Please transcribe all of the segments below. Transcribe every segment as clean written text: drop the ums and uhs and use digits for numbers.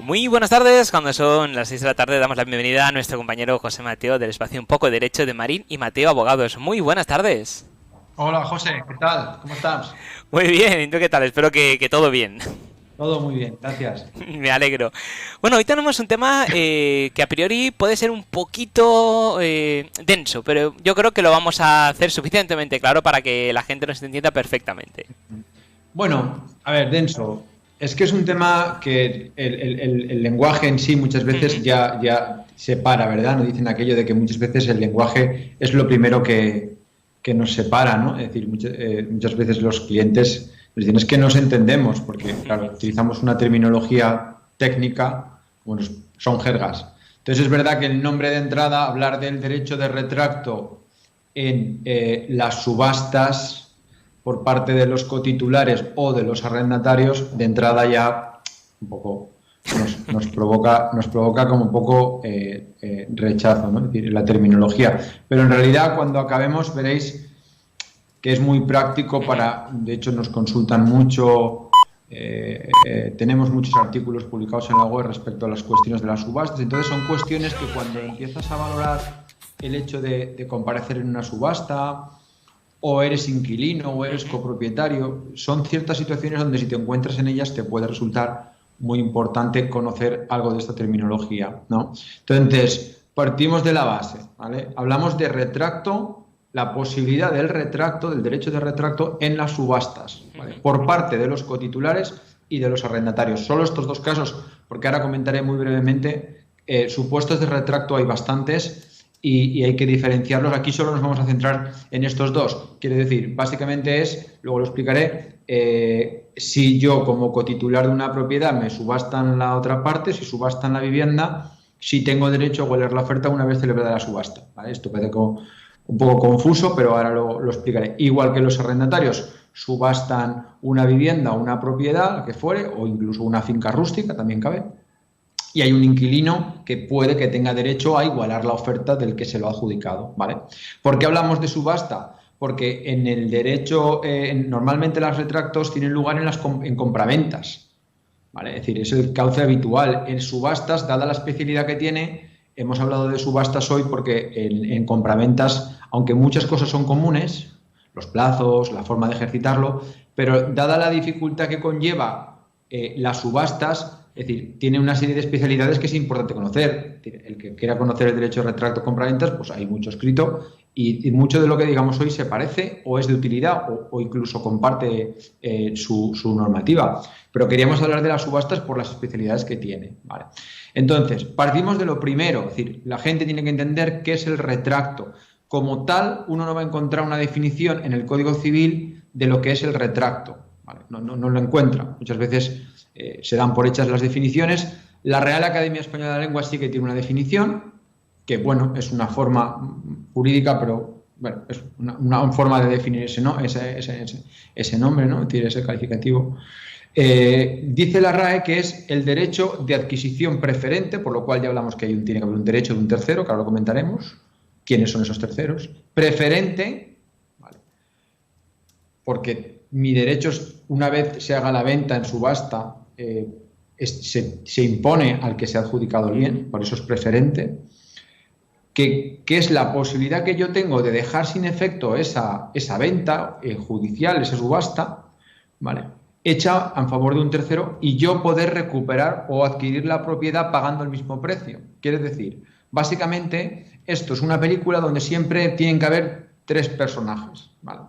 Muy buenas tardes, cuando son las 6 de la tarde damos la bienvenida a nuestro compañero José Mateo del espacio Un Poco de Derecho de Marín y Mateo Abogados. Muy buenas tardes. Hola José, ¿qué tal? ¿Cómo estás? Muy bien, ¿y tú qué tal? Espero que todo bien. Todo muy bien, gracias. Me alegro. Bueno, hoy tenemos un tema que a priori puede ser un poquito denso, pero yo creo que lo vamos a hacer suficientemente claro para que la gente nos entienda perfectamente. Bueno, a ver, denso. Es que es un tema que el lenguaje en sí muchas veces ya separa, ¿verdad? Nos dicen aquello de que muchas veces el lenguaje es lo primero que nos separa, ¿no? Es decir, muchas veces los clientes nos dicen es que nos entendemos, porque, claro, utilizamos una terminología técnica, bueno, son jergas. Entonces es verdad que el nombre de entrada, hablar del derecho de retracto en las subastas por parte de los cotitulares o de los arrendatarios, de entrada ya un poco nos provoca como un poco rechazo, ¿no? Es decir, la terminología. Pero en realidad cuando acabemos veréis que es muy práctico de hecho nos consultan mucho, tenemos muchos artículos publicados en la web respecto a las cuestiones de las subastas, entonces son cuestiones que cuando empiezas a valorar el hecho de comparecer en una subasta, o eres inquilino o eres copropietario, son ciertas situaciones donde si te encuentras en ellas te puede resultar muy importante conocer algo de esta terminología, ¿no? Entonces, partimos de la base, ¿vale? Hablamos de retracto, la posibilidad del retracto, del derecho de retracto en las subastas, ¿vale? Por parte de los cotitulares y de los arrendatarios. Solo estos dos casos, porque ahora comentaré muy brevemente, supuestos de retracto hay bastantes, y hay que diferenciarlos. Aquí solo nos vamos a centrar en estos dos. Quiere decir, básicamente luego lo explicaré, si yo como cotitular de una propiedad me subastan la otra parte, si subastan la vivienda, si tengo derecho a hueler la oferta una vez celebrada la subasta, ¿vale? Esto parece como un poco confuso, pero ahora lo explicaré. Igual que los arrendatarios subastan una vivienda o una propiedad, la que fuere, o incluso una finca rústica, también cabe. Y hay un inquilino que puede que tenga derecho a igualar la oferta del que se lo ha adjudicado, ¿vale? ¿Por qué hablamos de subasta? Porque en el derecho, normalmente los retractos tienen lugar en compraventas, ¿vale? Es decir, es el cauce habitual. En subastas, dada la especialidad que tiene, hemos hablado de subastas hoy porque en compraventas, aunque muchas cosas son comunes, los plazos, la forma de ejercitarlo, pero dada la dificultad que conlleva las subastas, es decir, tiene una serie de especialidades que es importante conocer. El que quiera conocer el derecho de retracto compraventas, pues hay mucho escrito y mucho de lo que digamos hoy se parece o es de utilidad o incluso comparte su normativa. Pero queríamos hablar de las subastas por las especialidades que tiene, ¿vale? Entonces, partimos de lo primero, es decir, la gente tiene que entender qué es el retracto. Como tal, uno no va a encontrar una definición en el Código Civil de lo que es el retracto, ¿vale? No lo encuentra. Muchas veces se dan por hechas las definiciones. La Real Academia Española de la Lengua sí que tiene una definición, que bueno, es una forma jurídica, pero bueno, es una forma de definir ese nombre, ¿no? Es decir, ese calificativo. Dice la RAE que es el derecho de adquisición preferente, por lo cual ya hablamos que tiene que haber un derecho de un tercero, que ahora lo comentaremos. ¿Quiénes son esos terceros? Preferente, ¿vale? Porque mi derecho, una vez se haga la venta en subasta, se impone al que se ha adjudicado el bien, por eso es preferente, que es la posibilidad que yo tengo de dejar sin efecto esa venta judicial, esa subasta, ¿vale?, hecha en favor de un tercero y yo poder recuperar o adquirir la propiedad pagando el mismo precio. Quiere decir, básicamente, esto es una película donde siempre tienen que haber tres personajes, ¿vale?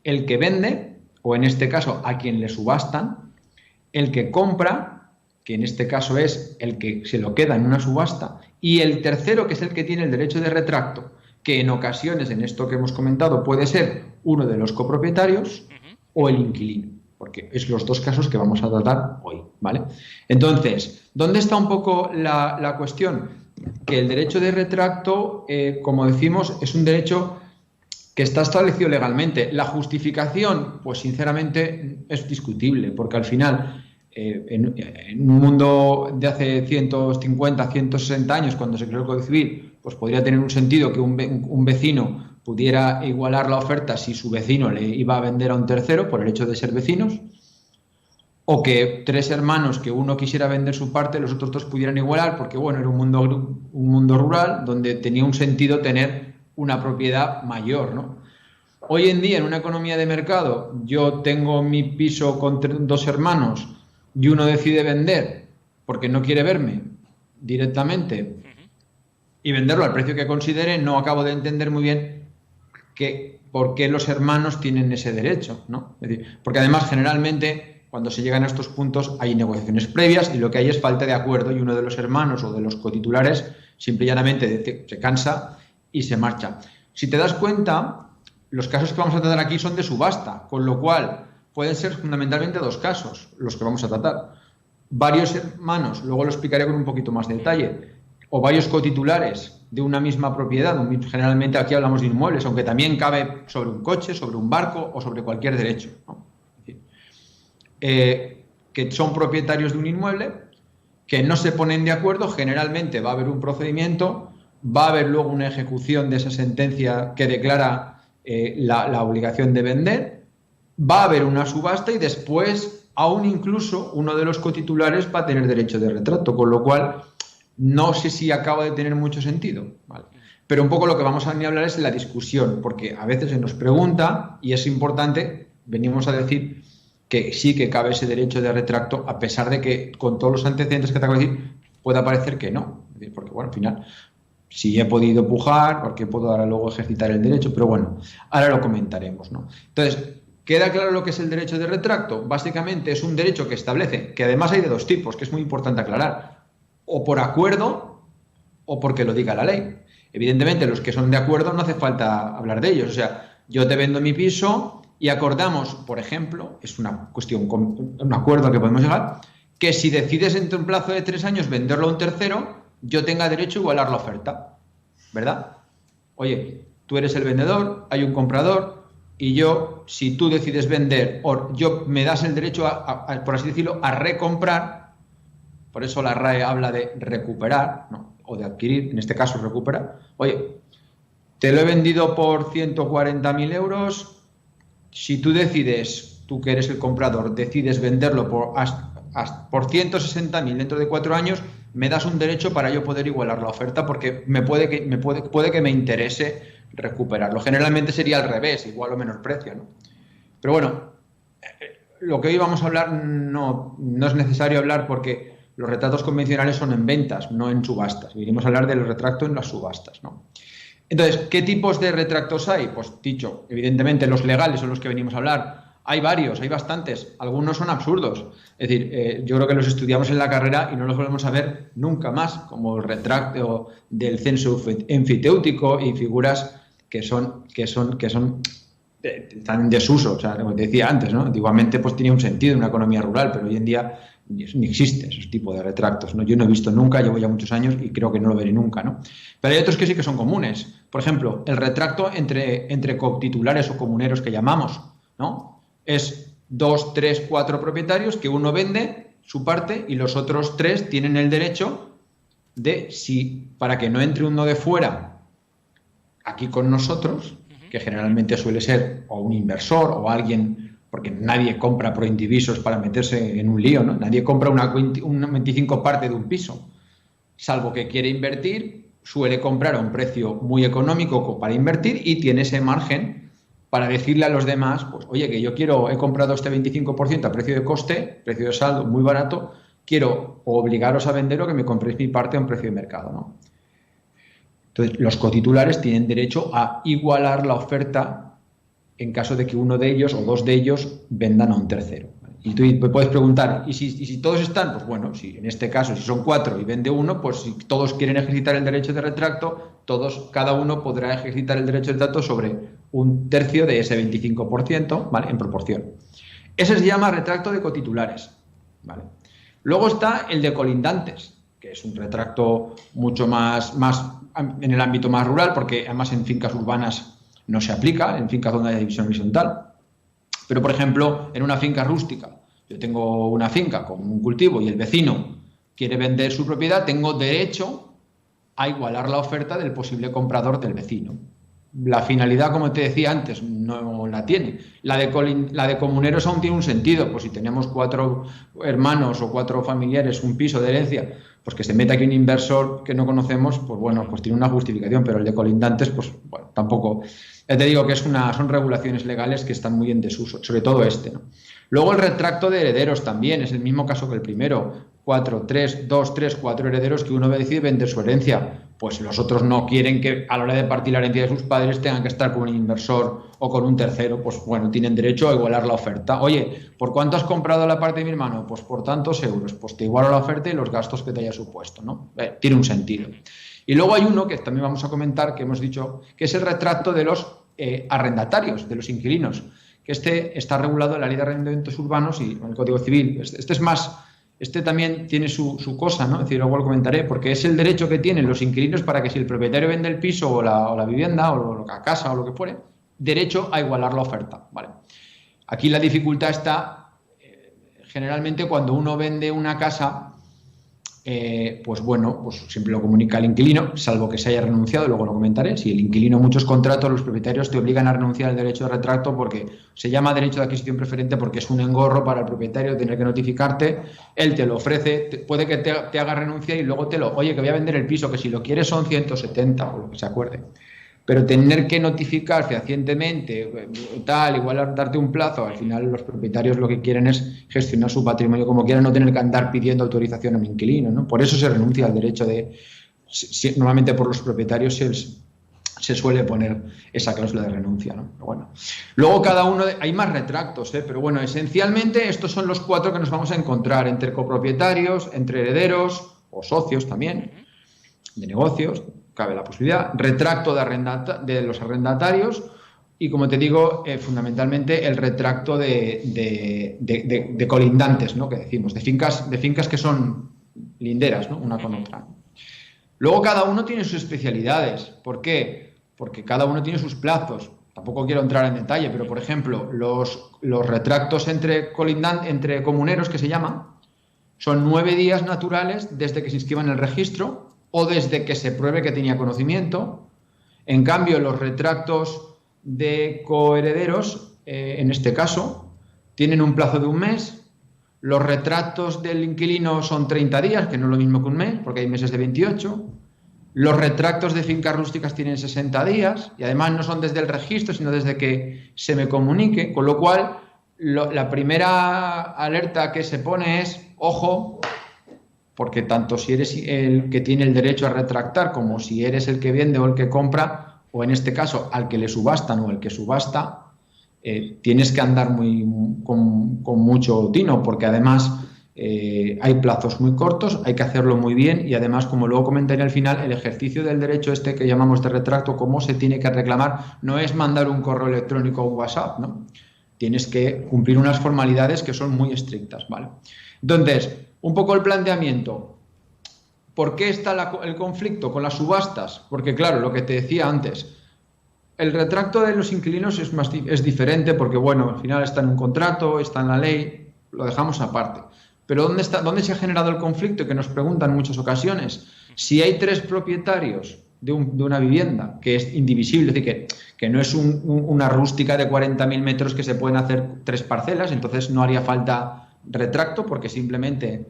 El que vende, o en este caso a quien le subastan, el que compra, que en este caso es el que se lo queda en una subasta, y el tercero, que es el que tiene el derecho de retracto, que en ocasiones, en esto que hemos comentado, puede ser uno de los copropietarios o el inquilino, porque es los dos casos que vamos a tratar hoy, ¿vale? Entonces, ¿dónde está un poco la cuestión? Que el derecho de retracto, como decimos, es un derecho que está establecido legalmente. La justificación, pues sinceramente, es discutible, porque al final, en un mundo de hace 150, 160 años, cuando se creó el Código Civil, pues podría tener un sentido que un vecino pudiera igualar la oferta si su vecino le iba a vender a un tercero por el hecho de ser vecinos. o que tres hermanos que uno quisiera vender su parte, los otros dos pudieran igualar, porque bueno, era un mundo rural donde tenía un sentido tener una propiedad mayor, ¿no? Hoy en día, en una economía de mercado, yo tengo mi piso con dos hermanos y uno decide vender porque no quiere verme directamente y venderlo al precio que considere, no acabo de entender muy bien por qué los hermanos tienen ese derecho, ¿no? Es decir, porque además, generalmente, cuando se llegan a estos puntos, hay negociaciones previas y lo que hay es falta de acuerdo y uno de los hermanos o de los cotitulares simple y llanamente se cansa y se marcha. Si te das cuenta, los casos que vamos a tratar aquí son de subasta, con lo cual pueden ser fundamentalmente dos casos los que vamos a tratar. Varios hermanos, luego lo explicaré con un poquito más de detalle, o varios cotitulares de una misma propiedad, generalmente aquí hablamos de inmuebles, aunque también cabe sobre un coche, sobre un barco o sobre cualquier derecho, ¿no? Que son propietarios de un inmueble, que no se ponen de acuerdo, generalmente va a haber un procedimiento, va a haber luego una ejecución de esa sentencia que declara la obligación de vender, va a haber una subasta y después, aún incluso, uno de los cotitulares va a tener derecho de retracto, con lo cual no sé si acaba de tener mucho sentido, ¿vale? Pero un poco lo que vamos a hablar es la discusión, porque a veces se nos pregunta, y es importante, venimos a decir que sí que cabe ese derecho de retracto, a pesar de que con todos los antecedentes que te acabo de decir, pueda parecer que no. Es decir, porque, bueno, al final, si he podido pujar, porque puedo ahora luego ejercitar el derecho, pero bueno, ahora lo comentaremos, ¿no? Entonces, ¿queda claro lo que es el derecho de retracto? Básicamente es un derecho que establece, que además hay de dos tipos, que es muy importante aclarar, o por acuerdo o porque lo diga la ley. Evidentemente, los que son de acuerdo no hace falta hablar de ellos. O sea, yo te vendo mi piso y acordamos, por ejemplo, es una cuestión, un acuerdo al que podemos llegar, que si decides entre un plazo de 3 años venderlo a un tercero, yo tenga derecho a igualar la oferta, ¿verdad? Oye, tú eres el vendedor, hay un comprador y yo, si tú decides vender o yo me das el derecho por así decirlo, a recomprar. Por eso la RAE habla de recuperar, ¿no? O de adquirir, en este caso recuperar. Oye, te lo he vendido por 140.000 euros. Si tú decides, tú que eres el comprador, decides venderlo por 160.000 dentro de 4 años, me das un derecho para yo poder igualar la oferta porque puede que me interese recuperarlo. Generalmente sería al revés, igual o menor precio, ¿no? Pero bueno, lo que hoy vamos a hablar no es necesario hablar porque los retratos convencionales son en ventas, no en subastas. Iremos a hablar del retracto en las subastas, ¿no? Entonces, ¿qué tipos de retractos hay? Pues dicho, evidentemente los legales son los que venimos a hablar. Hay varios, hay bastantes. Algunos son absurdos. Es decir, yo creo que los estudiamos en la carrera y no los volvemos a ver nunca más, como el retracto del censo emfitéutico y figuras que están en desuso. O sea, como te decía antes, ¿no? Antiguamente pues tenía un sentido en una economía rural, pero hoy en día ni existe ese tipo de retractos, ¿no? Yo no he visto nunca, llevo ya muchos años y creo que no lo veré nunca, ¿no? Pero hay otros que sí que son comunes. Por ejemplo, el retracto entre cotitulares o comuneros que llamamos, ¿no? Es 2, 3, 4 propietarios que uno vende su parte y los otros 3 tienen el derecho de, para que no entre uno de fuera aquí con nosotros, que generalmente suele ser o un inversor o alguien, porque nadie compra pro indivisos para meterse en un lío, ¿no? Nadie compra una 25 parte de un piso, salvo que quiere invertir, suele comprar a un precio muy económico para invertir y tiene ese margen para decirle a los demás, pues oye, que yo he comprado este 25% a precio de coste, precio de saldo muy barato, quiero obligaros a vender o que me compréis mi parte a un precio de mercado, ¿no? Entonces, los cotitulares tienen derecho a igualar la oferta en caso de que uno de ellos o dos de ellos vendan a un tercero. Y tú me puedes preguntar, ¿y si todos están? Pues bueno, si en este caso, si son 4 y vende uno, pues si todos quieren ejercitar el derecho de retracto, cada uno podrá ejercitar el derecho de retracto sobre un tercio de ese 25%, ¿vale? En proporción. Ese se llama retracto de cotitulares, ¿vale? Luego está el de colindantes, que es un retracto mucho más en el ámbito más rural, porque además en fincas urbanas no se aplica, en fincas donde hay división horizontal. Pero, por ejemplo, en una finca rústica, yo tengo una finca con un cultivo y el vecino quiere vender su propiedad, tengo derecho a igualar la oferta del posible comprador del vecino, la finalidad, como te decía antes, no la tiene. La de comuneros aún tiene un sentido. Pues si tenemos 4 hermanos o 4 familiares, un piso de herencia, pues que se meta aquí un inversor que no conocemos, pues bueno, pues tiene una justificación. Pero el de colindantes, pues bueno, tampoco. Ya te digo que son regulaciones legales que están muy en desuso, sobre todo este, ¿no? Luego el retracto de herederos también, es el mismo caso que el primero. 4 herederos que uno decide vender su herencia. Pues los otros no quieren que a la hora de partir la herencia de sus padres tengan que estar con un inversor o con un tercero. Pues bueno, tienen derecho a igualar la oferta. Oye, ¿por cuánto has comprado la parte de mi hermano? Pues por tantos euros. Pues te igualo la oferta y los gastos que te haya supuesto, ¿no? Tiene un sentido. Y luego hay uno que también vamos a comentar, que hemos dicho, que es el retracto de los arrendatarios, de los inquilinos, que este está regulado en la Ley de Arrendamientos Urbanos y en el Código Civil. Este también tiene su cosa, ¿no? Es decir, luego lo comentaré, porque es el derecho que tienen los inquilinos para que si el propietario vende el piso o la vivienda o la casa o lo que fuere, derecho a igualar la oferta, ¿vale? Aquí la dificultad está generalmente cuando uno vende una casa, pues bueno, pues siempre lo comunica al inquilino, salvo que se haya renunciado, luego lo comentaré. Si el inquilino, muchos contratos, los propietarios te obligan a renunciar al derecho de retracto porque se llama derecho de adquisición preferente porque es un engorro para el propietario tener que notificarte, él te lo ofrece, puede que te haga renunciar y luego oye, que voy a vender el piso, que si lo quieres son 170 o lo que se acuerde. Pero tener que notificar fehacientemente, igual darte un plazo, al final los propietarios lo que quieren es gestionar su patrimonio como quieran, no tener que andar pidiendo autorización a un inquilino, ¿no? Por eso se renuncia al derecho normalmente por los propietarios se suele poner esa cláusula de renuncia, ¿no? Pero bueno. Luego hay más retractos, pero bueno, esencialmente estos son los 4 que nos vamos a encontrar entre copropietarios, entre herederos o socios también, de negocios. Cabe la posibilidad, retracto de los arrendatarios y, como te digo, fundamentalmente el retracto de colindantes, ¿no? Que decimos, de fincas que son linderas, ¿no? Una con otra. Luego cada uno tiene sus especialidades. ¿Por qué? Porque cada uno tiene sus plazos. Tampoco quiero entrar en detalle, pero por ejemplo, los retractos entre comuneros, que se llaman, son 9 días naturales desde que se inscriba en el registro o desde que se pruebe que tenía conocimiento. En cambio, los retractos de coherederos, en este caso, tienen un plazo de un mes. Los retractos del inquilino son 30 días, que no es lo mismo que un mes, porque hay meses de 28. Los retractos de fincas rústicas tienen 60 días y además no son desde el registro, sino desde que se me comunique, con lo cual la primera alerta que se pone es, ojo, porque tanto si eres el que tiene el derecho a retractar como si eres el que vende o el que compra, o en este caso al que le subastan o el que subasta, tienes que andar con mucho tino, porque además hay plazos muy cortos, hay que hacerlo muy bien y además, como luego comentaré al final, el ejercicio del derecho este que llamamos de retracto, cómo se tiene que reclamar, no es mandar un correo electrónico o un WhatsApp, ¿no? Tienes que cumplir unas formalidades que son muy estrictas, ¿vale? Entonces, un poco el planteamiento. ¿Por qué está el conflicto con las subastas? Porque, claro, lo que te decía antes, el retracto de los inquilinos es diferente porque, bueno, al final está en un contrato, está en la ley, lo dejamos aparte. Pero ¿dónde se ha generado el conflicto? Que nos preguntan en muchas ocasiones. Si hay 3 propietarios de una vivienda que es indivisible, es decir, que no es una rústica de 40.000 metros que se pueden hacer 3 parcelas, entonces no haría falta retracto porque simplemente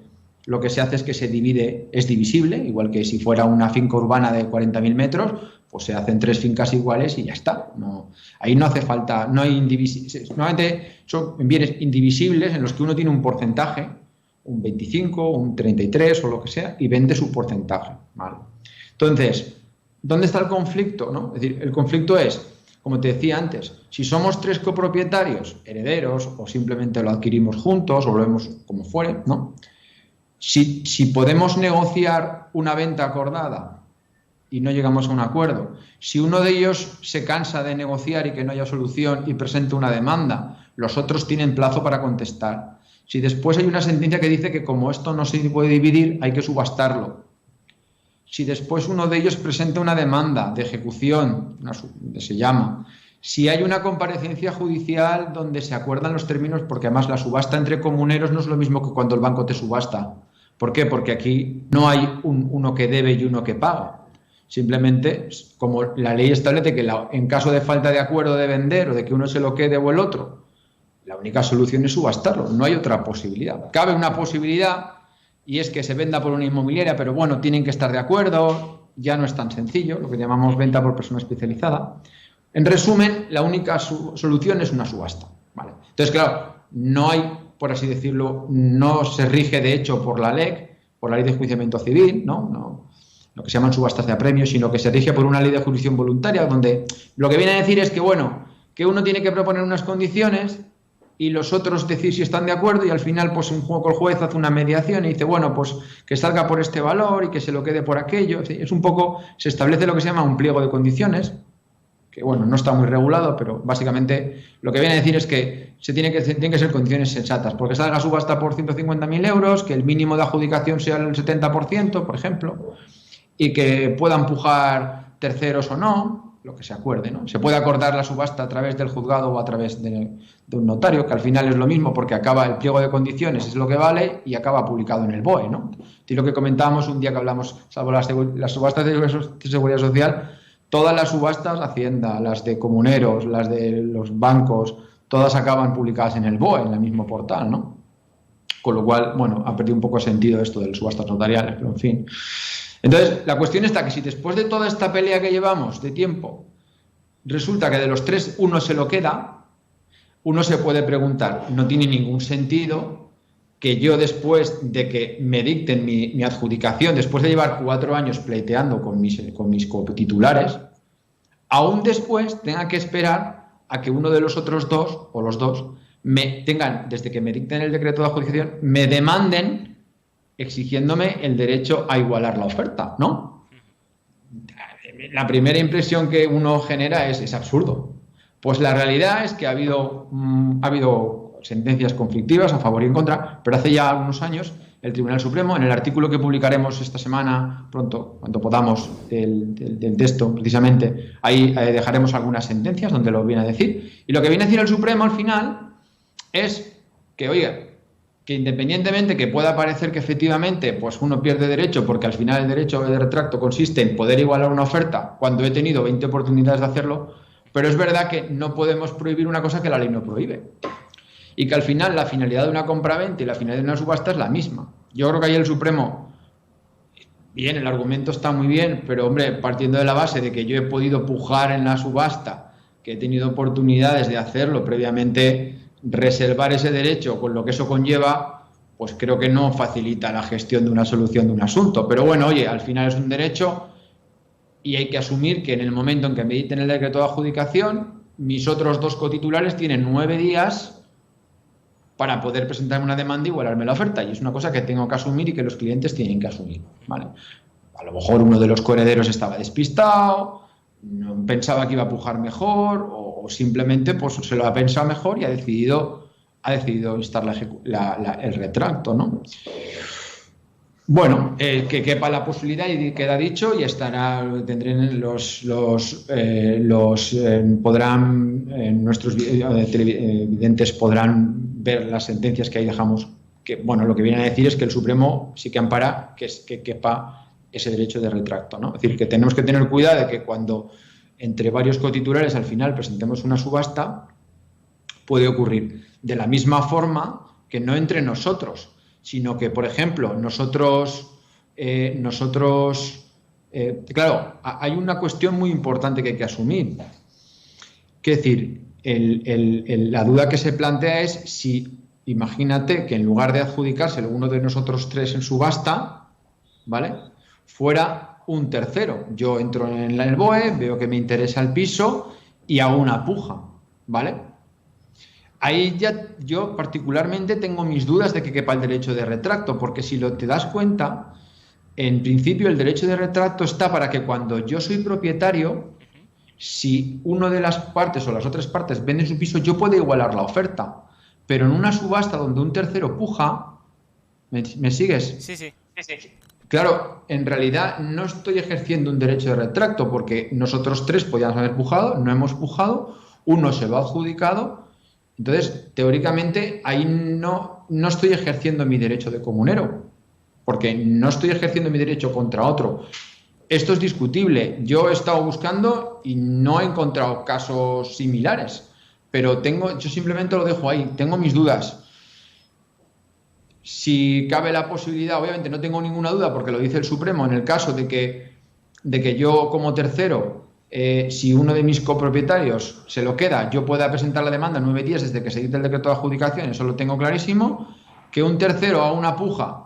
lo que se hace es que se divide, es divisible, igual que si fuera una finca urbana de 40.000 metros, pues se hacen 3 fincas iguales y ya está. Ahí no hace falta, no hay normalmente son bienes indivisibles en los que uno tiene un porcentaje, un 25, un 33 o lo que sea, y vende su porcentaje, ¿vale? Entonces, ¿dónde está el conflicto, no? Es decir, el conflicto es, como te decía antes, si somos 3 copropietarios, herederos, o simplemente lo adquirimos juntos, o lo vemos como fuere, ¿no? Si podemos negociar una venta acordada y no llegamos a un acuerdo, si uno de ellos se cansa de negociar y que no haya solución y presenta una demanda, los otros tienen plazo para contestar. Si después hay una sentencia que dice que como esto no se puede dividir, hay que subastarlo. Si después uno de ellos presenta una demanda de ejecución, se llama, si hay una comparecencia judicial donde se acuerdan los términos, porque además la subasta entre comuneros no es lo mismo que cuando el banco te subasta. ¿Por qué? Porque aquí no hay uno que debe y uno que paga, Simplemente, como la ley establece que en caso de falta de acuerdo de vender o de que uno se lo quede o el otro, la única solución es subastarlo, no hay otra posibilidad. Cabe una posibilidad y es que se venda por una inmobiliaria, pero bueno, tienen que estar de acuerdo, ya no es tan sencillo, lo que llamamos venta por persona especializada. En resumen, la única solución es una subasta, ¿vale? Entonces, claro, no hay, por así decirlo, no se rige de hecho por la LEC, por la Ley de Enjuiciamiento Civil, ¿no? Lo que se llaman subastas de apremio, sino que se rige por una ley de jurisdicción voluntaria, donde lo que viene a decir es que, bueno, que uno tiene que proponer unas condiciones y los otros decir si están de acuerdo y al final pues un juego el juez hace una mediación y dice, bueno, pues que salga por este valor y que se lo quede por aquello. Es un poco, se establece lo que se llama un pliego de condiciones, que bueno, no está muy regulado, pero básicamente lo que viene a decir es que tienen que ser condiciones sensatas, porque salga subasta por 150.000 euros, que el mínimo de adjudicación sea el 70%, por ejemplo, y que puedan pujar terceros o no, lo que se acuerde, ¿no? Se puede acordar la subasta a través del juzgado o a través de un notario, que al final es lo mismo, porque acaba el pliego de condiciones, es lo que vale, y acaba publicado en el BOE, ¿no? Y lo que comentábamos un día que hablamos, salvo las subastas de seguridad social, todas las subastas, Hacienda, las de comuneros, las de los bancos, todas acaban publicadas en el BOE, en el mismo portal, ¿no? Con lo cual, bueno, ha perdido un poco sentido esto de las subastas notariales, pero en fin. Entonces, la cuestión está que si después de toda esta pelea que llevamos de tiempo, resulta que de los tres uno se lo queda, uno se puede preguntar, no tiene ningún sentido que yo después de que me dicten mi adjudicación, después de llevar 4 años pleiteando con mis cotitulares, aún después tenga que esperar a que uno de los otros dos, o los dos, desde que me dicten el decreto de adjudicación, me demanden exigiéndome el derecho a igualar la oferta, ¿no? La primera impresión que uno genera es absurdo. Pues la realidad es que ha habido sentencias conflictivas a favor y en contra, pero hace ya unos años el Tribunal Supremo, en el artículo que publicaremos esta semana, pronto, cuando podamos, del texto, precisamente, ahí dejaremos algunas sentencias donde lo viene a decir. Y lo que viene a decir el Supremo al final es que, oiga, que independientemente que pueda parecer que efectivamente pues uno pierde derecho, porque al final el derecho de retracto consiste en poder igualar una oferta cuando he tenido 20 oportunidades de hacerlo, pero es verdad que no podemos prohibir una cosa que la ley no prohíbe. Y que al final la finalidad de una compraventa y la finalidad de una subasta es la misma. Yo creo que ahí el Supremo, bien, el argumento está muy bien, pero hombre, partiendo de la base de que yo he podido pujar en la subasta, que he tenido oportunidades de hacerlo previamente, reservar ese derecho con lo que eso conlleva, pues creo que no facilita la gestión de una solución de un asunto. Pero bueno, oye, al final es un derecho y hay que asumir que en el momento en que me dicten el decreto de adjudicación, mis otros dos cotitulares tienen 9 días para poder presentarme una demanda y igualarme la oferta. Y es una cosa que tengo que asumir y que los clientes tienen que asumir, ¿vale? A lo mejor uno de los coherederos estaba despistado, no pensaba que iba a pujar mejor o simplemente pues se lo ha pensado mejor y ha decidido instar el retracto, ¿no? Bueno, que quepa la posibilidad y queda dicho y nuestros televidentes podrán ver las sentencias que ahí dejamos, que bueno, lo que viene a decir es que el Supremo sí que ampara que quepa ese derecho de retracto, ¿no? Es decir, que tenemos que tener cuidado de que cuando entre varios cotitulares al final presentemos una subasta, puede ocurrir de la misma forma que no entre nosotros, sino que, por ejemplo, claro, hay una cuestión muy importante que hay que asumir. Es decir, la duda que se plantea es si, imagínate que en lugar de adjudicárselo uno de nosotros tres en subasta, ¿vale?, fuera un tercero. Yo entro en el BOE, veo que me interesa el piso y hago una puja, ¿vale? Ahí ya yo particularmente tengo mis dudas de que quepa el derecho de retracto, porque si te das cuenta, en principio el derecho de retracto está para que cuando yo soy propietario, si una de las partes o las otras partes venden su piso, yo puedo igualar la oferta. Pero en una subasta donde un tercero puja, ¿me sigues? Sí. Claro, en realidad no estoy ejerciendo un derecho de retracto porque nosotros tres podíamos haber pujado, no hemos pujado, uno se lo ha adjudicado. Entonces, teóricamente, ahí no estoy ejerciendo mi derecho de comunero, porque no estoy ejerciendo mi derecho contra otro. Esto es discutible. Yo he estado buscando y no he encontrado casos similares, pero yo simplemente lo dejo ahí. Tengo mis dudas. Si cabe la posibilidad, obviamente no tengo ninguna duda porque lo dice el Supremo, en el caso de que yo como tercero, si uno de mis copropietarios se lo queda, yo pueda presentar la demanda en 9 días desde que se dicte el decreto de adjudicación, eso lo tengo clarísimo. Que un tercero haga una puja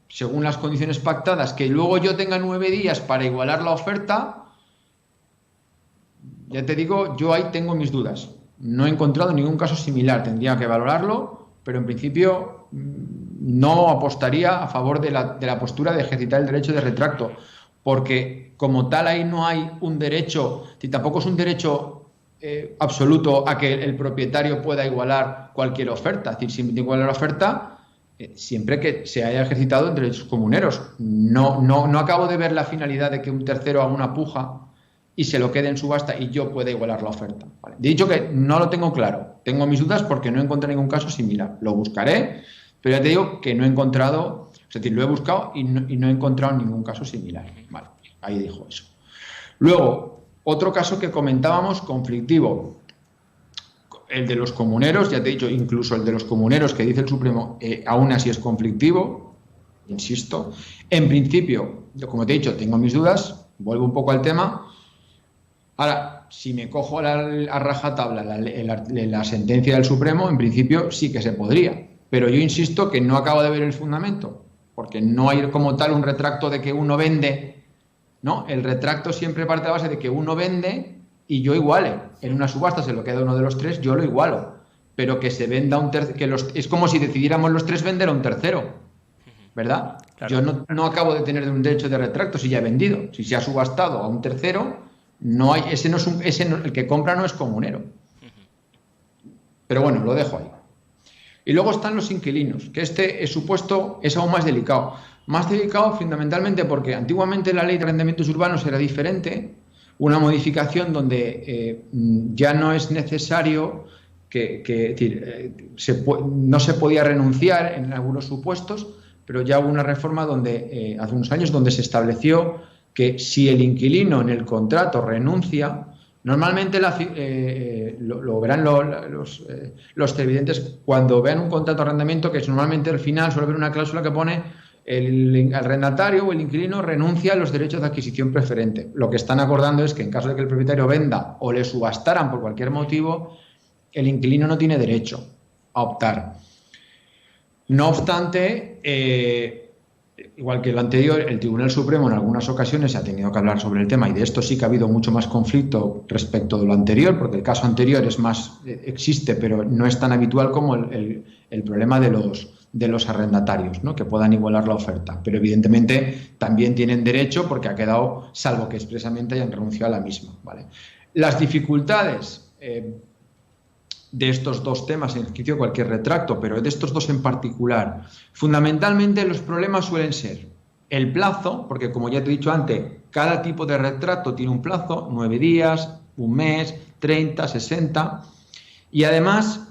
según las condiciones pactadas, que luego yo tenga 9 días para igualar la oferta, ya te digo, yo ahí tengo mis dudas. No he encontrado ningún caso similar, tendría que valorarlo, pero en principio no apostaría a favor de la postura de ejercitar el derecho de retracto, porque como tal ahí no hay un derecho, y tampoco es un derecho absoluto a que el propietario pueda igualar cualquier oferta. Es decir, si iguala la oferta, siempre que se haya ejercitado en derechos comuneros. No acabo de ver la finalidad de que un tercero haga una puja y se lo quede en subasta y yo pueda igualar la oferta. ¿Vale? De dicho que no lo tengo claro. Tengo mis dudas porque no encontré ningún caso similar. Lo buscaré, pero ya te digo que no he encontrado, es decir, lo he buscado y no he encontrado ningún caso similar. Vale, ahí dijo eso. Luego, otro caso que comentábamos, conflictivo. El de los comuneros, ya te he dicho, incluso el de los comuneros que dice el Supremo, aún así es conflictivo, insisto. En principio, yo como te he dicho, tengo mis dudas, vuelvo un poco al tema. Ahora, si me cojo a rajatabla la sentencia del Supremo, en principio sí que se podría, pero yo insisto que no acabo de ver el fundamento, porque no hay como tal un retracto de que uno vende, ¿no? El retracto siempre parte de la base de que uno vende y yo iguale. En una subasta se lo queda uno de los tres, yo lo igualo. Pero que se venda un tercero, es como si decidiéramos los tres vender a un tercero, ¿verdad? Claro. Yo no acabo de tener un derecho de retracto si ya he vendido. Si se ha subastado a un tercero, no hay, el que compra no es comunero. Pero bueno, lo dejo ahí. Y luego están los inquilinos, que este supuesto es aún más delicado. Más delicado fundamentalmente porque antiguamente la ley de arrendamientos urbanos era diferente. Una modificación donde ya no es necesario no se podía renunciar en algunos supuestos, pero ya hubo una reforma donde hace unos años donde se estableció que si el inquilino en el contrato renuncia, normalmente lo verán los televidentes cuando vean un contrato de arrendamiento, que es normalmente al final suele haber una cláusula que pone el arrendatario o el inquilino renuncia a los derechos de adquisición preferente. Lo que están acordando es que en caso de que el propietario venda o le subastaran por cualquier motivo, el inquilino no tiene derecho a optar. No obstante, igual que lo anterior, el Tribunal Supremo en algunas ocasiones ha tenido que hablar sobre el tema y de esto sí que ha habido mucho más conflicto respecto de lo anterior, porque el caso anterior existe, pero no es tan habitual como el problema de los arrendatarios, ¿no? Que puedan igualar la oferta. Pero evidentemente también tienen derecho porque ha quedado, salvo que expresamente hayan renunciado a la misma, ¿vale? Las dificultades de estos dos temas, en ejercicio cualquier retracto, pero de estos dos en particular, fundamentalmente los problemas suelen ser el plazo, porque como ya te he dicho antes, cada tipo de retracto tiene un plazo, 9 días, un mes, 30, 60, y además,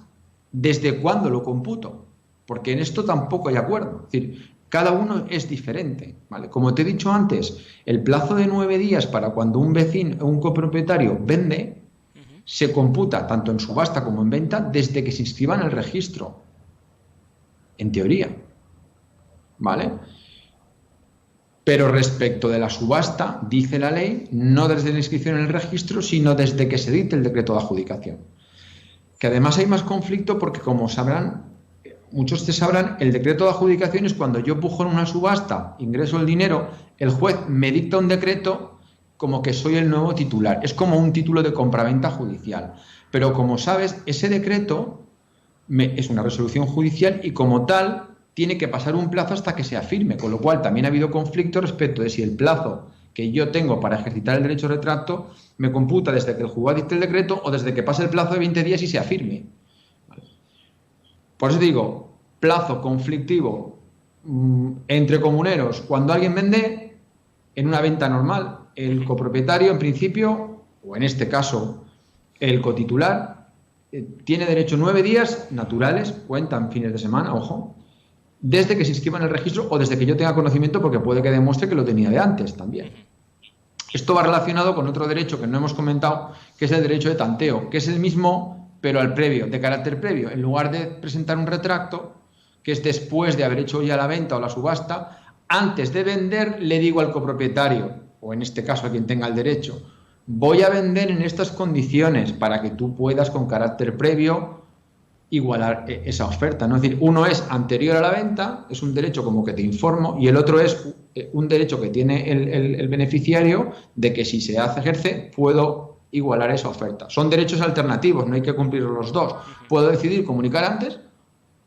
¿desde cuándo lo computo? Porque en esto tampoco hay acuerdo. Es decir, cada uno es diferente, ¿vale? Como te he dicho antes, el plazo de 9 días para cuando un vecino, un copropietario vende, se computa tanto en subasta como en venta desde que se inscriba en el registro. En teoría, ¿vale? Pero respecto de la subasta, dice la ley, no desde la inscripción en el registro, sino desde que se dicte el decreto de adjudicación. Que además hay más conflicto porque, como sabrán, muchos te sabrán, el decreto de adjudicación es cuando yo pujo en una subasta, ingreso el dinero, el juez me dicta un decreto como que soy el nuevo titular. Es como un título de compraventa judicial. Pero como sabes, ese decreto es una resolución judicial y como tal tiene que pasar un plazo hasta que sea firme, con lo cual también ha habido conflicto respecto de si el plazo que yo tengo para ejercitar el derecho de retracto me computa desde que el juzgado dicte el decreto o desde que pase el plazo de 20 días y sea firme. ¿Vale? Por eso digo, plazo conflictivo entre comuneros cuando alguien vende en una venta normal. El copropietario, en principio, o en este caso, el cotitular, tiene derecho a 9 días naturales, cuentan fines de semana, ojo, desde que se inscriba en el registro o desde que yo tenga conocimiento, porque puede que demuestre que lo tenía de antes también. Esto va relacionado con otro derecho que no hemos comentado, que es el derecho de tanteo, que es el mismo, pero al previo, de carácter previo. En lugar de presentar un retracto, que es después de haber hecho ya la venta o la subasta, antes de vender le digo al copropietario, o en este caso a quien tenga el derecho, voy a vender en estas condiciones para que tú puedas con carácter previo igualar esa oferta, ¿no? Es decir, uno es anterior a la venta, es un derecho como que te informo, y el otro es un derecho que tiene el beneficiario de que si se ejerce puedo igualar esa oferta. Son derechos alternativos, no hay que cumplir los dos. Puedo decidir comunicar antes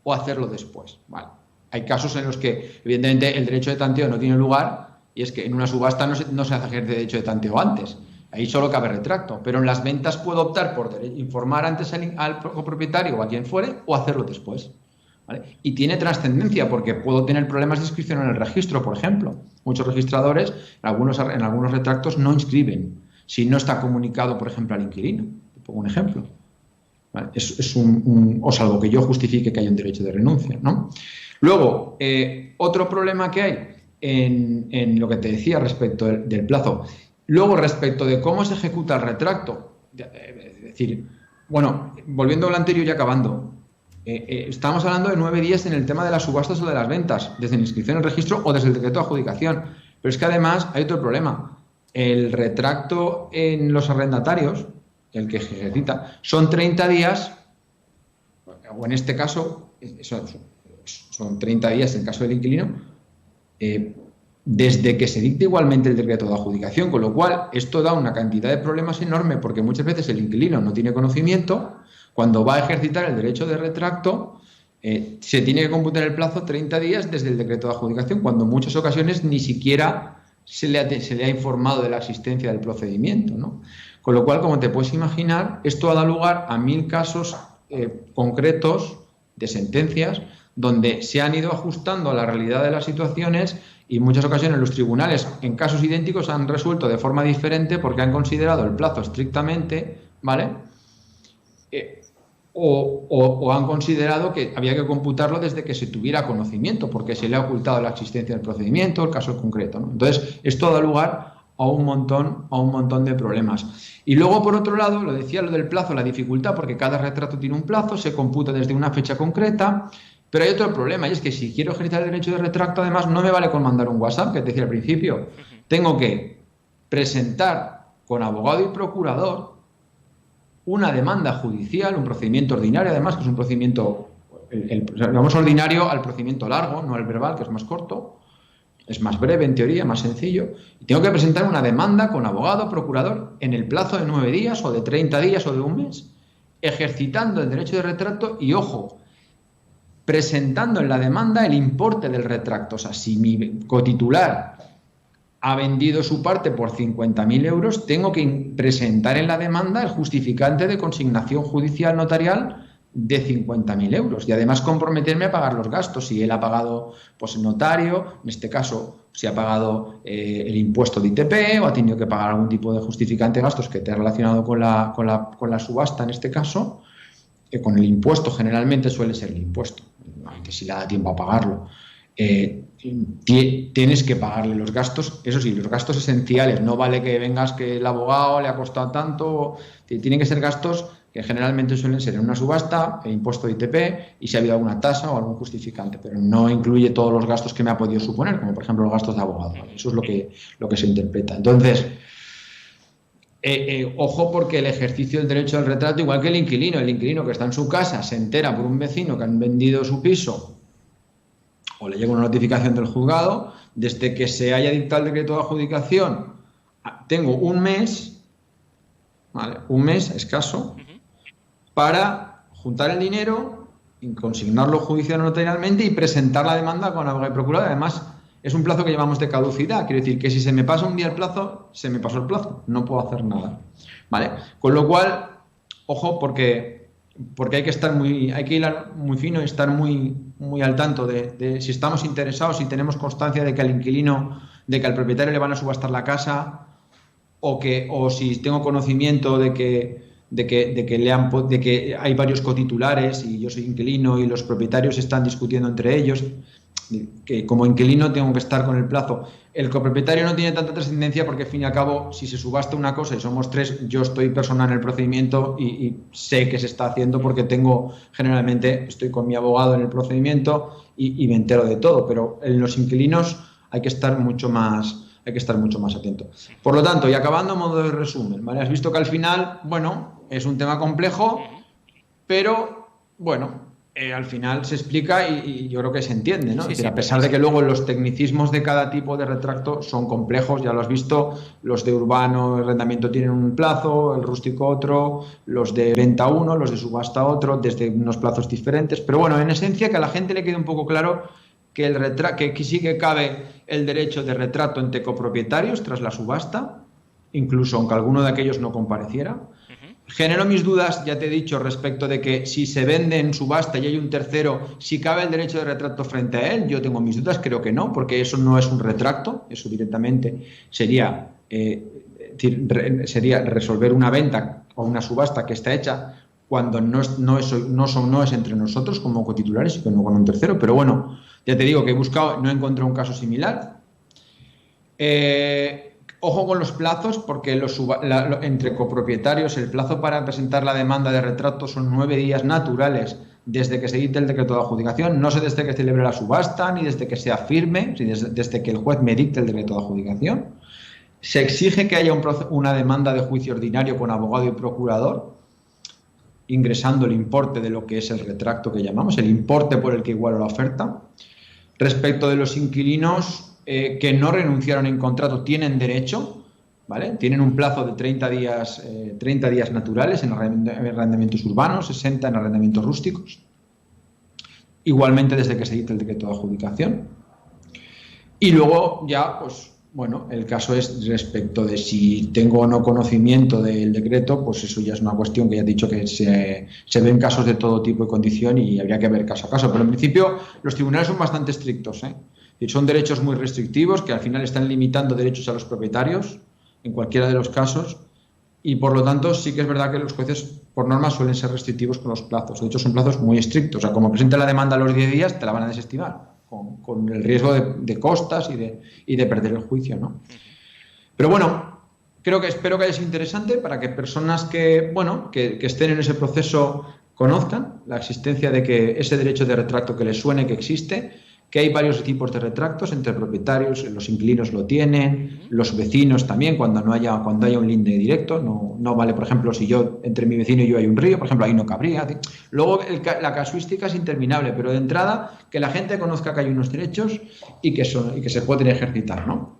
o hacerlo después. Vale. Hay casos en los que, evidentemente, el derecho de tanteo no tiene lugar, y es que en una subasta no se hace derecho de tanteo antes. Ahí solo cabe retracto, pero en las ventas puedo optar por informar antes al propietario o a quien fuere o hacerlo después. ¿Vale? Y tiene trascendencia porque puedo tener problemas de inscripción en el registro, por ejemplo. Muchos registradores en algunos retractos no inscriben si no está comunicado, por ejemplo, al inquilino. Te pongo un ejemplo. ¿Vale? O salvo que yo justifique que hay un derecho de renuncia, ¿no? Luego, otro problema que hay en lo que te decía respecto del plazo. Luego, respecto de cómo se ejecuta el retracto, es decir, bueno, volviendo a lo anterior y acabando, estamos hablando de 9 días en el tema de las subastas o de las ventas, desde la inscripción en el registro o desde el decreto de adjudicación. Pero es que además hay otro problema. El retracto en los arrendatarios, el que se ejercita, son 30 días, o en este caso, son 30 días en el caso del inquilino, desde que se dicte igualmente el decreto de adjudicación, con lo cual esto da una cantidad de problemas enorme porque muchas veces el inquilino no tiene conocimiento, cuando va a ejercitar el derecho de retracto se tiene que computar el plazo 30 días desde el decreto de adjudicación, cuando en muchas ocasiones ni siquiera se le ha informado de la existencia del procedimiento, ¿no? Con lo cual, como te puedes imaginar, esto ha dado lugar a 1000 casos concretos de sentencias donde se han ido ajustando a la realidad de las situaciones. Y en muchas ocasiones los tribunales, en casos idénticos, han resuelto de forma diferente porque han considerado el plazo estrictamente, ¿vale? O han considerado que había que computarlo desde que se tuviera conocimiento, porque se le ha ocultado la existencia del procedimiento, el caso concreto, ¿no? Entonces, esto da lugar a un montón de problemas. Y luego, por otro lado, lo decía, lo del plazo, la dificultad, porque cada retrato tiene un plazo, se computa desde una fecha concreta. Pero hay otro problema, y es que si quiero ejercer el derecho de retracto, además, no me vale con mandar un WhatsApp, que te decía al principio. Tengo que presentar con abogado y procurador una demanda judicial, un procedimiento ordinario, además, que es un procedimiento, vamos ordinario al procedimiento largo, no al verbal, que es más corto, es más breve en teoría, más sencillo. Y tengo que presentar una demanda con abogado, procurador, en el plazo de 9 días, o de 30 días, o de un mes, ejercitando el derecho de retracto y, ojo, presentando en la demanda el importe del retracto. O sea, si mi cotitular ha vendido su parte por 50.000 euros, tengo que presentar en la demanda el justificante de consignación judicial notarial de 50.000 euros y además comprometerme a pagar los gastos. Si él ha pagado, pues, el notario, en este caso, si ha pagado el impuesto de ITP o ha tenido que pagar algún tipo de justificante de gastos que esté relacionado con la subasta, en este caso, con el impuesto, generalmente suele ser el impuesto, que si le da tiempo a pagarlo. Tienes que pagarle los gastos, eso sí, los gastos esenciales. No vale que vengas que el abogado le ha costado tanto. Tienen que ser gastos que generalmente suelen ser en una subasta, el impuesto de ITP y si ha habido alguna tasa o algún justificante, pero no incluye todos los gastos que me ha podido suponer, como por ejemplo los gastos de abogado. Eso es lo que se interpreta. Entonces, ojo, porque el ejercicio del derecho al retrato, igual que el inquilino que está en su casa, se entera por un vecino que han vendido su piso o le llega una notificación del juzgado, desde que se haya dictado el decreto de adjudicación, tengo un mes, ¿vale? Un mes escaso, para juntar el dinero, consignarlo judicial o notarialmente y presentar la demanda con abogado y procurador. Además, es un plazo que llevamos de caducidad. Quiero decir que si se me pasa un día el plazo, se me pasó el plazo. No puedo hacer nada, ¿vale? Con lo cual, ojo, porque hay que hilar muy fino y estar muy al tanto de si estamos interesados, si tenemos constancia de que al propietario le van a subastar la casa, o si tengo conocimiento de que hay varios cotitulares y yo soy inquilino y los propietarios están discutiendo entre ellos. que como inquilino tengo que estar con el plazo. El copropietario no tiene tanta trascendencia porque, al fin y al cabo, si se subasta una cosa y somos 3, yo estoy personal en el procedimiento y sé que se está haciendo porque generalmente estoy con mi abogado en el procedimiento y me entero de todo. Pero en los inquilinos hay que estar mucho más atento. Por lo tanto, y acabando, modo de resumen, ¿vale? Has visto que al final, bueno, es un tema complejo, pero bueno, al final se explica y yo creo que se entiende, ¿no? Sí, a pesar de que luego los tecnicismos de cada tipo de retracto son complejos, ya lo has visto, los de urbano, arrendamiento tienen un plazo, el rústico otro, los de venta uno, los de subasta otro, desde unos plazos diferentes, pero bueno, en esencia que a la gente le quede un poco claro que sí que cabe el derecho de retrato entre copropietarios tras la subasta, incluso aunque alguno de aquellos no compareciera. Genero mis dudas, ya te he dicho, respecto de que si se vende en subasta y hay un tercero, si cabe el derecho de retracto frente a él. Yo tengo mis dudas, creo que no, porque eso no es un retracto, eso directamente sería resolver una venta o una subasta que está hecha cuando no es entre nosotros como cotitulares, sino con un tercero. Pero bueno, ya te digo que he buscado, no he encontrado un caso similar. Ojo con los plazos, porque entre copropietarios el plazo para presentar la demanda de retracto son 9 días naturales desde que se dicte el decreto de adjudicación, no sé desde que celebre la subasta ni desde que sea firme, desde que el juez me dicte el decreto de adjudicación. Se exige que haya una demanda de juicio ordinario con abogado y procurador, ingresando el importe de lo que es el retracto que llamamos, el importe por el que igualo la oferta. Respecto de los inquilinos que no renunciaron en contrato, tienen derecho, ¿vale? Tienen un plazo de 30 días naturales en arrendamientos urbanos, 60 en arrendamientos rústicos. Igualmente desde que se dicte el decreto de adjudicación. Y luego ya, pues, bueno, el caso es respecto de si tengo o no conocimiento del decreto, pues eso ya es una cuestión que ya he dicho que se ven casos de todo tipo y condición y habría que ver caso a caso. Pero en principio los tribunales son bastante estrictos, ¿eh? Son derechos muy restrictivos que al final están limitando derechos a los propietarios en cualquiera de los casos y por lo tanto sí que es verdad que los jueces por norma suelen ser restrictivos con los plazos. De hecho son plazos muy estrictos. O sea, como presenta la demanda a los 10 días te la van a desestimar con el riesgo de costas y de perder el juicio, ¿no? Pero bueno, espero que haya sido interesante para que personas que estén en ese proceso conozcan la existencia de que ese derecho de retracto que les suene que existe, que hay varios tipos de retractos entre propietarios, los inquilinos lo tienen, los vecinos también, cuando haya un linde directo, no vale, por ejemplo, si entre mi vecino y yo hay un río, por ejemplo, ahí no cabría. Luego la casuística es interminable, pero de entrada que la gente conozca que hay unos derechos y que se pueden ejercitar, ¿no?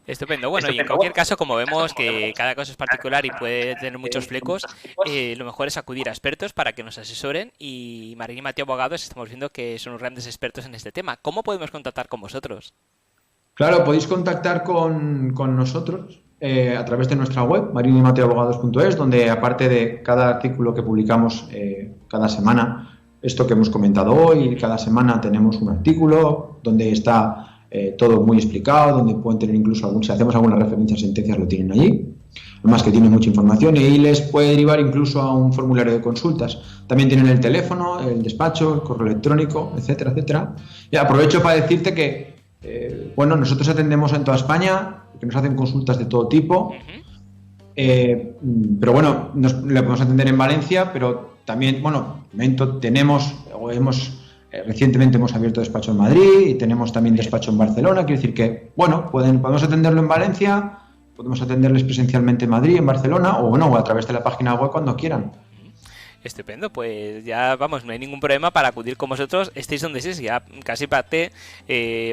Estupendo. Bueno, y en cualquier caso, como vemos que cada caso es particular y puede tener muchos flecos, lo mejor es acudir a expertos para que nos asesoren y Marín y Mateo Abogados estamos viendo que son grandes expertos en este tema. ¿Cómo podemos contactar con vosotros? Claro, podéis contactar con nosotros a través de nuestra web, marinimateoabogados.es, donde aparte de cada artículo que publicamos cada semana, esto que hemos comentado hoy, cada semana tenemos un artículo donde está todo muy explicado, donde pueden tener incluso si hacemos alguna referencia a sentencias lo tienen allí, además que tiene mucha información y les puede derivar incluso a un formulario de consultas. También tienen el teléfono, el despacho, el correo electrónico, etcétera, etcétera. Y aprovecho para decirte que nosotros atendemos en toda España, que nos hacen consultas de todo tipo, pero bueno, le podemos atender en Valencia, pero también, recientemente hemos abierto despacho en Madrid y tenemos también despacho en Barcelona. Quiero decir que, podemos atenderlo en Valencia, podemos atenderles presencialmente en Madrid, en Barcelona o a través de la página web cuando quieran. Estupendo, pues ya vamos, no hay ningún problema para acudir con vosotros, estéis donde estéis, ya casi parte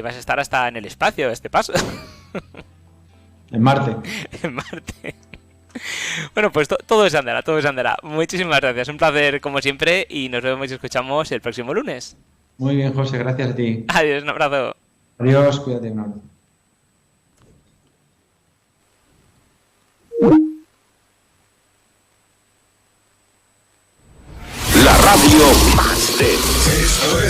vas a estar hasta en el espacio a este paso. En Marte. En Marte. Bueno, pues todo se andará, todo se andará. Muchísimas gracias, un placer como siempre y nos vemos y escuchamos el próximo lunes. Muy bien, José, gracias a ti. Adiós, un abrazo. Adiós, cuídate, un abrazo. La radio más de...